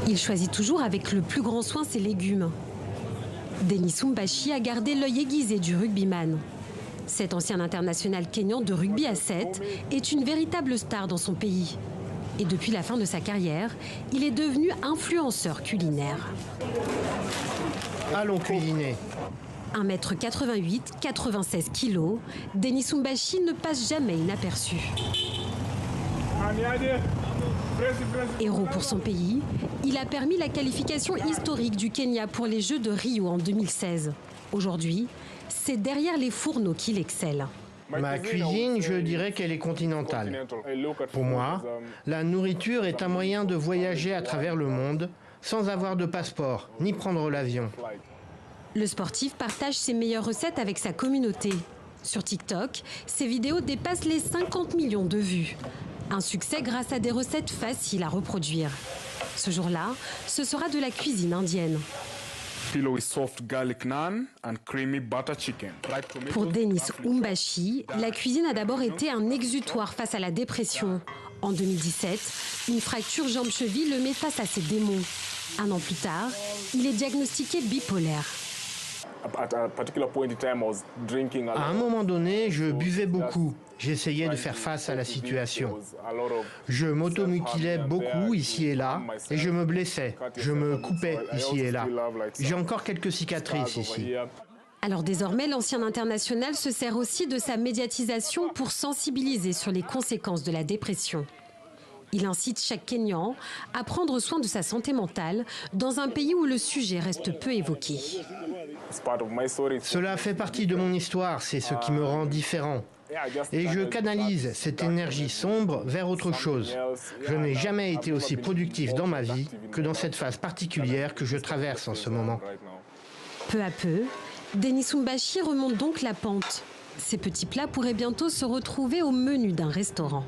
Il choisit toujours avec le plus grand soin ses légumes. Denis Umbashi a gardé l'œil aiguisé du rugbyman. Cet ancien international kényan de rugby à 7 est une véritable star dans son pays. Et depuis la fin de sa carrière, il est devenu influenceur culinaire. Allons cuisiner. 1m88, 96 kg, Denis Umbashi ne passe jamais inaperçu. Héros pour son pays, il a permis la qualification historique du Kenya pour les Jeux de Rio en 2016. Aujourd'hui, c'est derrière les fourneaux qu'il excelle. Ma cuisine, je dirais qu'elle est continentale. Pour moi, la nourriture est un moyen de voyager à travers le monde sans avoir de passeport, ni prendre l'avion. Le sportif partage ses meilleures recettes avec sa communauté. Sur TikTok, ses vidéos dépassent les 50 millions de vues. Un succès grâce à des recettes faciles à reproduire. Ce jour-là, ce sera de la cuisine indienne. Pour Denis Umbashi, la cuisine a d'abord été un exutoire face à la dépression. En 2017, une fracture jambe-cheville le met face à ses démons. Un an plus tard, il est diagnostiqué bipolaire. À un moment donné, je buvais beaucoup. J'essayais de faire face à la situation. Je m'automutilais beaucoup ici et là et je me blessais. Je me coupais ici et là. J'ai encore quelques cicatrices ici. Alors désormais, l'ancien international se sert aussi de sa médiatisation pour sensibiliser sur les conséquences de la dépression. Il incite chaque Kényan à prendre soin de sa santé mentale dans un pays où le sujet reste peu évoqué. Cela fait partie de mon histoire, c'est ce qui me rend différent. Et je canalise cette énergie sombre vers autre chose. Je n'ai jamais été aussi productif dans ma vie que dans cette phase particulière que je traverse en ce moment. Peu à peu, Denis Umbashi remonte donc la pente. Ces petits plats pourraient bientôt se retrouver au menu d'un restaurant.